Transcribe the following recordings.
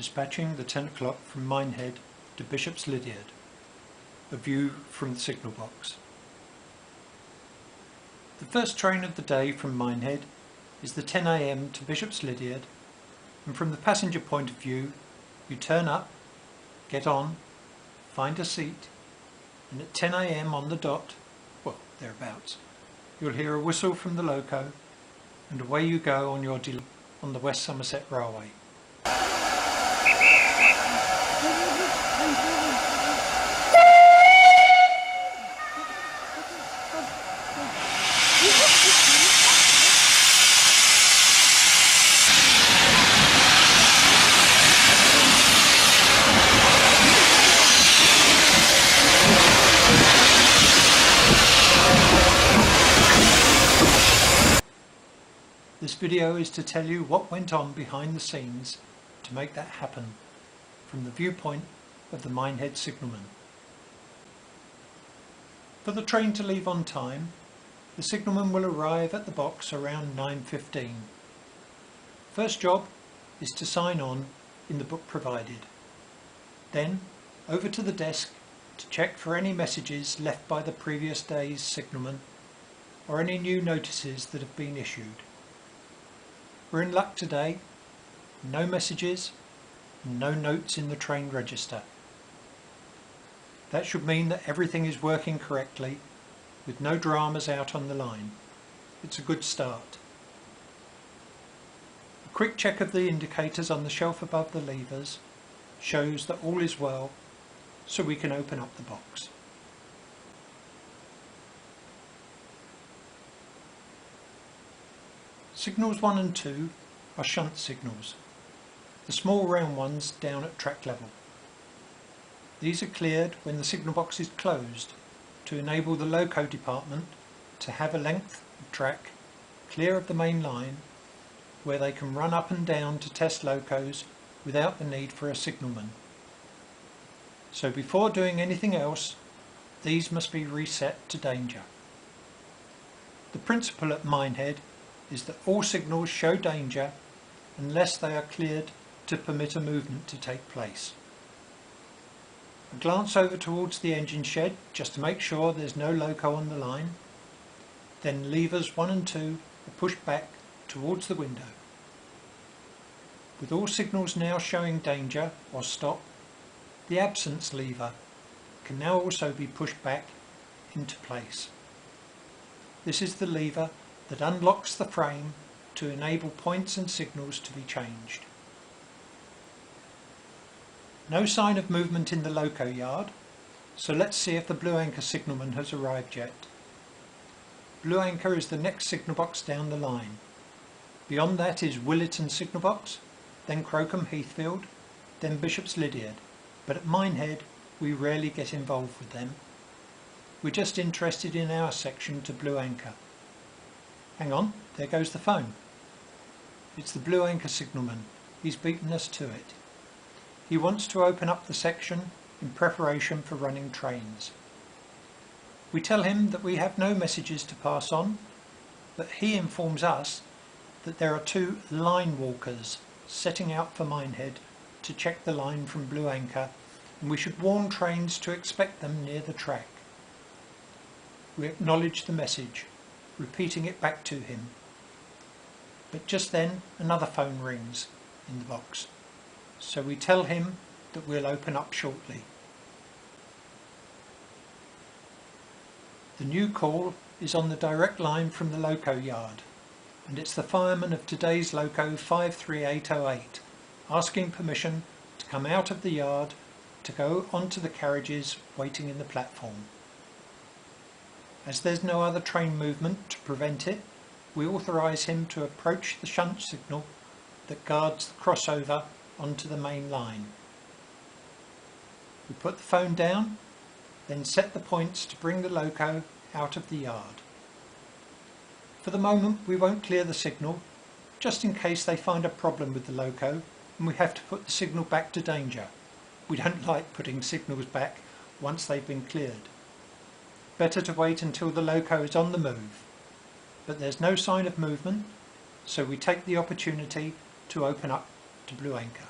dispatching the 10 o'clock from Minehead to Bishop's Lydiard. A view from the signal box. The first train of the day from Minehead is the 10 AM to Bishop's Lydiard, and from the passenger point of view, you turn up, get on, find a seat, and at 10 AM on the dot, well, thereabouts, you'll hear a whistle from the loco, and away you go on your delay on the West Somerset Railway. This video is to tell you what went on behind the scenes to make that happen from the viewpoint of the Minehead signalman. For the train to leave on time, the signalman will arrive at the box around 9:15. First job is to sign on in the book provided. Then over to the desk to check for any messages left by the previous day's signalman or any new notices that have been issued. We're in luck today, no messages, no notes in the train register. That should mean that everything is working correctly with no dramas out on the line. It's a good start. A quick check of the indicators on the shelf above the levers shows that all is well, so we can open up the box. Signals 1 and 2 are shunt signals, the small round ones down at track level. These are cleared when the signal box is closed to enable the loco department to have a length of track clear of the main line where they can run up and down to test locos without the need for a signalman. So before doing anything else, these must be reset to danger. The principle at Minehead is that all signals show danger unless they are cleared to permit a movement to take place. A glance over towards the engine shed just to make sure there's no loco on the line. Then levers 1 and 2 are pushed back towards the window. With all signals now showing danger or stop, the absence lever can now also be pushed back into place. This is the lever that unlocks the frame to enable points and signals to be changed. No sign of movement in the loco yard, so let's see if the Blue Anchor signalman has arrived yet. Blue Anchor is the next signal box down the line. Beyond that is Williton signal box, then Crocombe Heathfield, then Bishop's Lydiard, but at Minehead we rarely get involved with them. We're just interested in our section to Blue Anchor. Hang on, there goes the phone. It's the Blue Anchor signalman. He's beaten us to it. He wants to open up the section in preparation for running trains. We tell him that we have no messages to pass on, but he informs us that there are 2 line walkers setting out for Minehead to check the line from Blue Anchor, and we should warn trains to expect them near the track. We acknowledge the message, repeating it back to him. But just then another phone rings in the box, so we tell him that we'll open up shortly. The new call is on the direct line from the loco yard, and it's the fireman of today's loco 53808 asking permission to come out of the yard to go onto the carriages waiting in the platform. As there's no other train movement to prevent it, we authorise him to approach the shunt signal that guards the crossover onto the main line. We put the phone down, then set the points to bring the loco out of the yard. For the moment we won't clear the signal, just in case they find a problem with the loco and we have to put the signal back to danger. We don't like putting signals back once they've been cleared. Better to wait until the loco is on the move. But there's no sign of movement, so we take the opportunity to open up to Blue Anchor.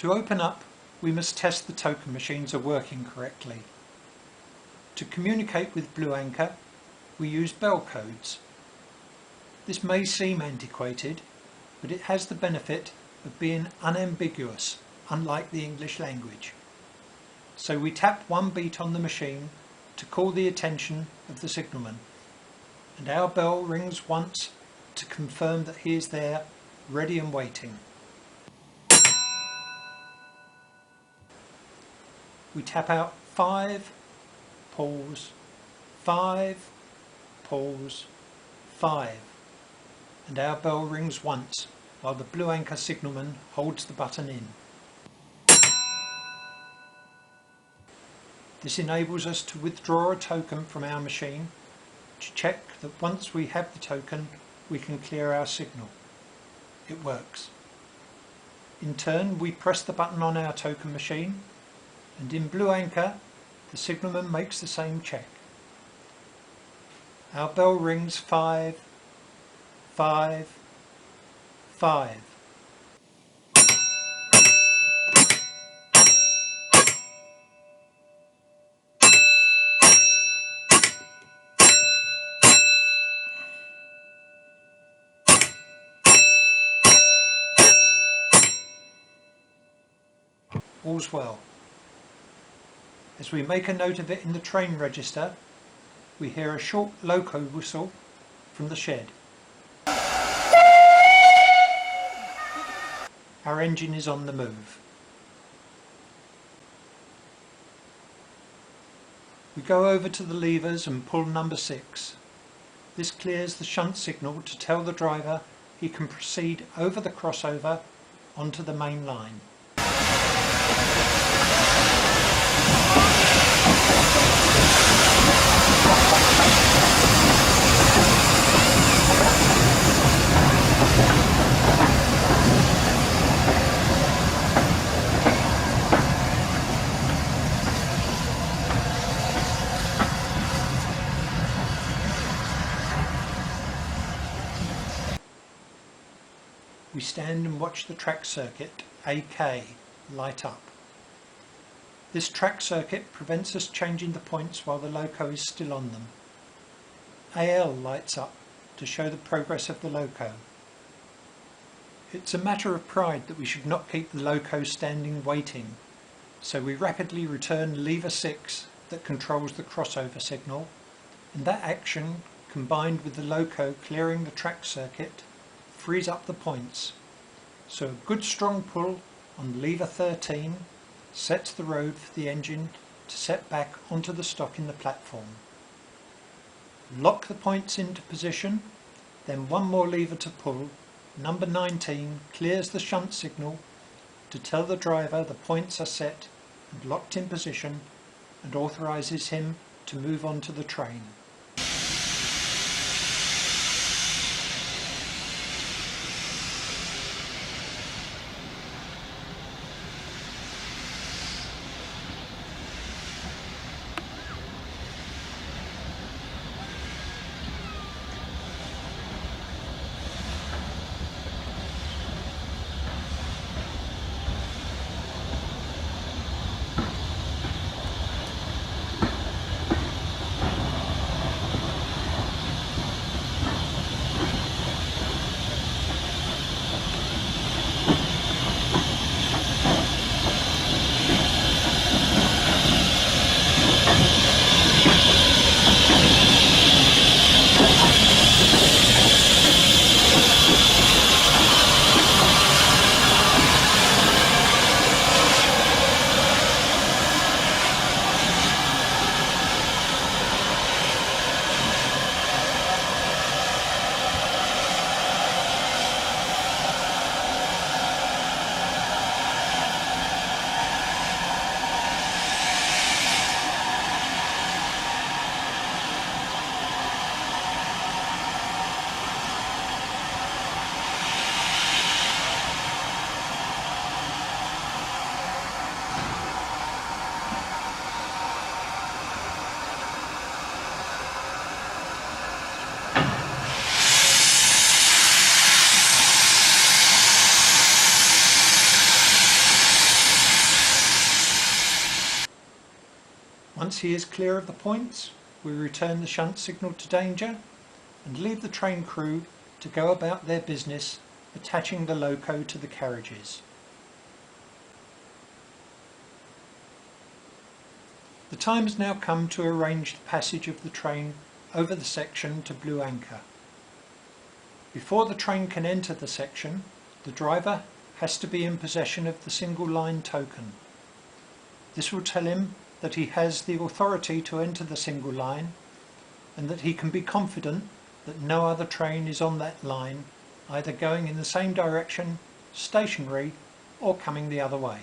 To open up, we must test the token machines are working correctly. To communicate with Blue Anchor, we use bell codes. This may seem antiquated, but it has the benefit of being unambiguous, unlike the English language. So we tap one beat on the machine to call the attention of the signalman, and our bell rings once to confirm that he is there, ready and waiting. We tap out 5, pause, 5, pause, 5, and our bell rings once while the Blue Anchor signalman holds the button in. This enables us to withdraw a token from our machine to check that once we have the token we can clear our signal. It works. In turn, we press the button on our token machine, and in Blue Anchor the signalman makes the same check. Our bell rings 5, 5, 5. All's well. As we make a note of it in the train register, we hear a short loco whistle from the shed. Our engine is on the move. We go over to the levers and pull number 6. This clears the shunt signal to tell the driver he can proceed over the crossover onto the main line. We stand and watch the track circuit, AK, light up. This track circuit prevents us changing the points while the loco is still on them. AL lights up to show the progress of the loco. It's a matter of pride that we should not keep the loco standing waiting, so we rapidly return lever 6 that controls the crossover signal, and that action, combined with the loco clearing the track circuit, frees up the points. So a good strong pull on lever 13 sets the road for the engine to set back onto the stock in the platform. Lock the points into position, then one more lever to pull. Number 19 clears the shunt signal to tell the driver the points are set and locked in position, and authorises him to move on to the train. Once he is clear of the points, we return the shunt signal to danger and leave the train crew to go about their business attaching the loco to the carriages. The time has now come to arrange the passage of the train over the section to Blue Anchor. Before the train can enter the section, the driver has to be in possession of the single line token. This will tell him that he has the authority to enter the single line and that he can be confident that no other train is on that line, either going in the same direction, stationary, or coming the other way.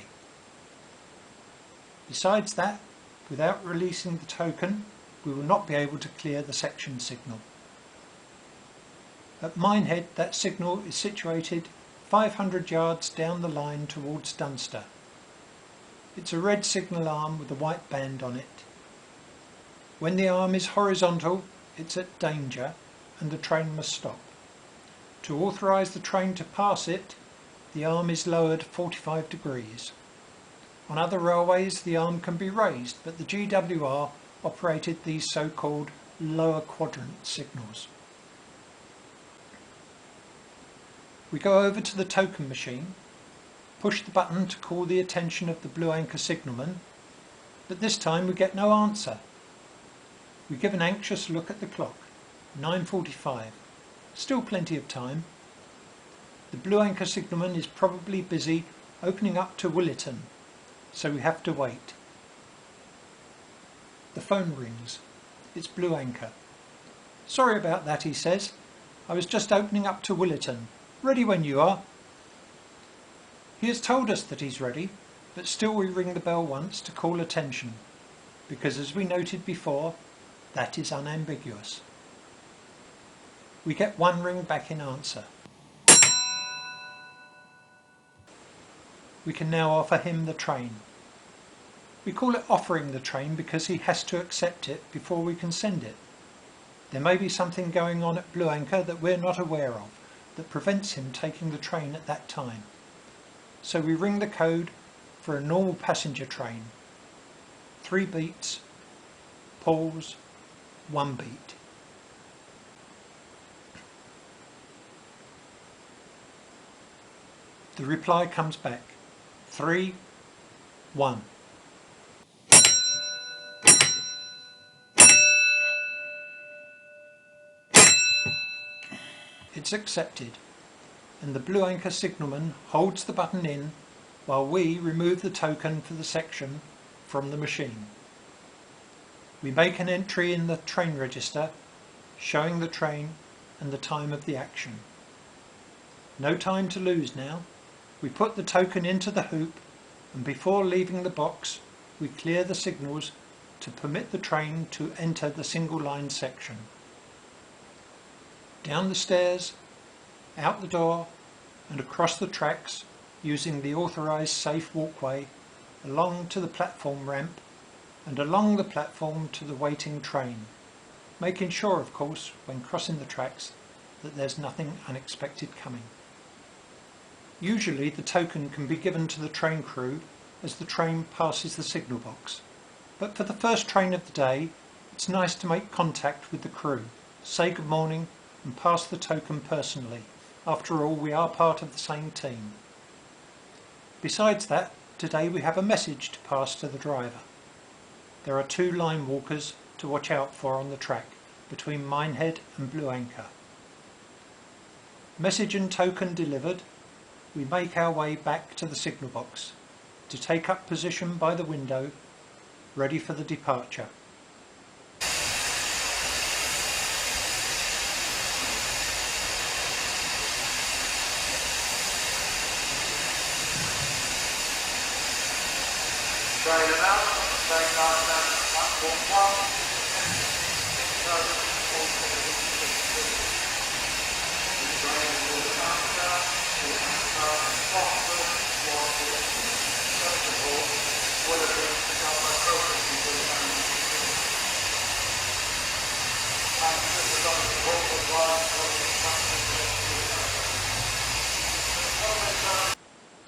Besides that, without releasing the token, we will not be able to clear the section signal. At Minehead, that signal is situated 500 yards down the line towards Dunster. It's a red signal arm with a white band on it. When the arm is horizontal, it's at danger and the train must stop. To authorise the train to pass it, the arm is lowered 45 degrees. On other railways, the arm can be raised, but the GWR operated these so-called lower quadrant signals. We go over to the token machine, push the button to call the attention of the Blue Anchor signalman, but this time we get no answer. We give an anxious look at the clock, 9:45, still plenty of time. The Blue Anchor signalman is probably busy opening up to Williton, so we have to wait. The phone rings. It's Blue Anchor. "Sorry about that," he says. "I was just opening up to Williton. Ready when you are." He has told us that he's ready, but still we ring the bell once to call attention, because as we noted before, that is unambiguous. We get one ring back in answer. We can now offer him the train. We call it offering the train because he has to accept it before we can send it. There may be something going on at Blue Anchor that we're not aware of that prevents him taking the train at that time. So we ring the code for a normal passenger train. 3 beats, pause, 1 beat. The reply comes back, 3, 1. It's accepted, and the Blue Anchor signalman holds the button in while we remove the token for the section from the machine. We make an entry in the train register showing the train and the time of the action. No time to lose now. We put the token into the hoop, and before leaving the box we clear the signals to permit the train to enter the single line section. Down the stairs, out the door and across the tracks using the authorised safe walkway, along to the platform ramp and along the platform to the waiting train, making sure of course when crossing the tracks that there's nothing unexpected coming. Usually the token can be given to the train crew as the train passes the signal box, but for the first train of the day it's nice to make contact with the crew, say good morning and pass the token personally. After all, we are part of the same team. Besides that, today we have a message to pass to the driver. There are 2 line walkers to watch out for on the track between Minehead and Blue Anchor. Message and token delivered, we make our way back to the signal box to take up position by the window, ready for the departure.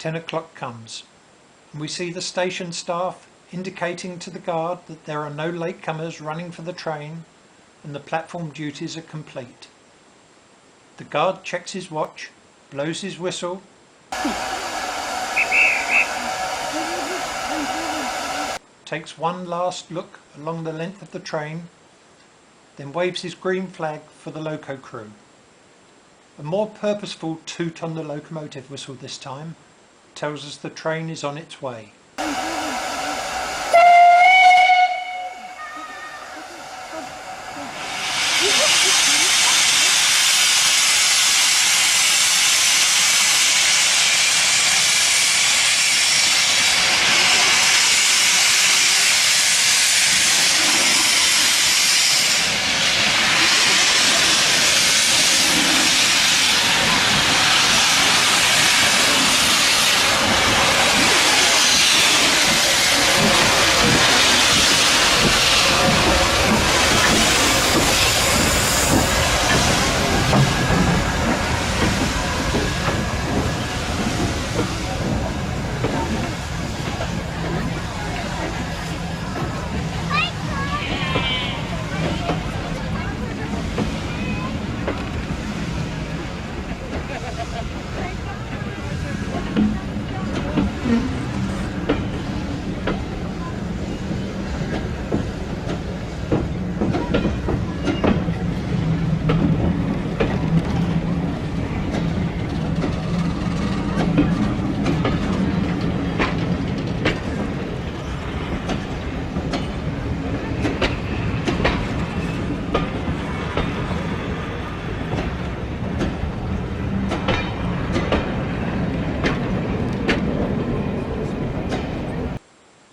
"10 o'clock comes, and we see the station staff indicating to the guard that there are no latecomers running for the train and the platform duties are complete. The guard checks his watch, blows his whistle, takes one last look along the length of the train, then waves his green flag for the loco crew. A more purposeful toot on the locomotive whistle this time tells us the train is on its way.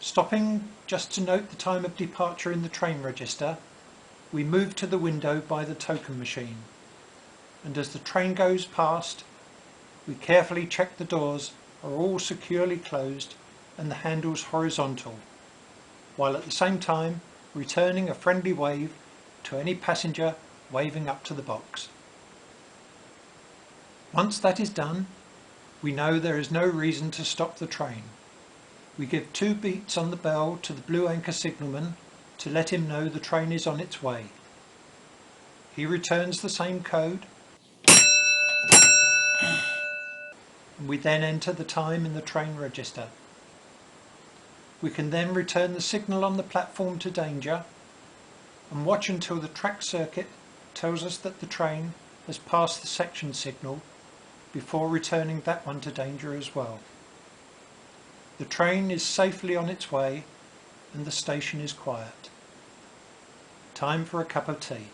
Stopping just to note the time of departure in the train register, we move to the window by the token machine, and as the train goes past, we carefully check the doors are all securely closed and the handles horizontal, while at the same time returning a friendly wave to any passenger waving up to the box. Once that is done, we know there is no reason to stop the train. We give 2 beats on the bell to the blue anchor signalman to let him know the train is on its way. He returns the same code, and we then enter the time in the train register. We can then return the signal on the platform to danger and watch until the track circuit tells us that the train has passed the section signal before returning that one to danger as well. The train is safely on its way and the station is quiet. Time for a cup of tea.